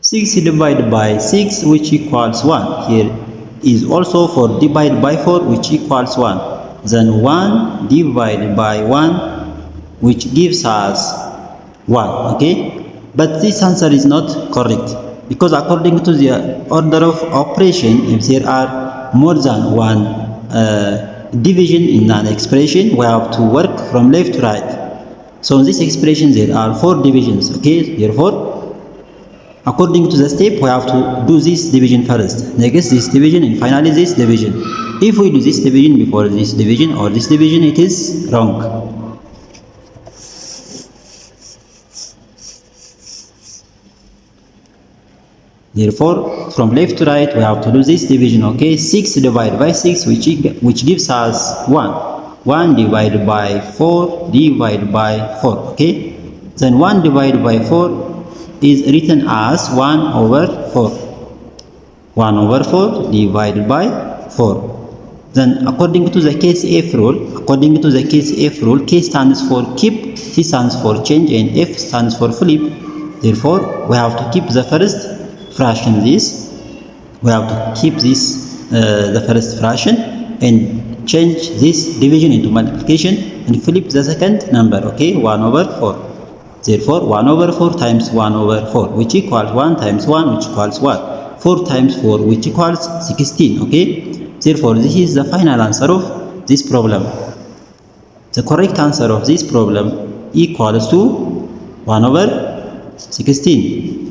6 divided by 6 which equals 1. Here is also 4 divided by 4 which equals 1. Then 1 divided by 1 which gives us 1. Okay, but this answer is not correct, because according to the order of operation, if there are more than one division in an expression, we have to work from left to right. So in this expression there are 4 divisions. Okay, therefore according to the step we have to do this division first, next this division, and finally this division. If we do this division before this division or this division, it is wrong. Therefore, from left to right, we have to do this division. Okay, 6 divided by 6, which gives us 1. 1 divided by 4 divided by 4. Okay, then 1 divided by 4 is written as 1 over 4. 1 over 4 divided by 4. Then according to the case F rule, K stands for keep, C stands for change, and F stands for flip. Therefore, we have to keep the first fraction. We have to keep this the first fraction and change this division into multiplication and flip the second number. Okay, 1 over 4. Therefore 1 over 4 times 1 over 4 which equals 1 times 1 which equals what? 4 times 4 which equals 16. Okay, therefore this is the final answer of this problem. The correct answer of this problem equals to 1 over 16.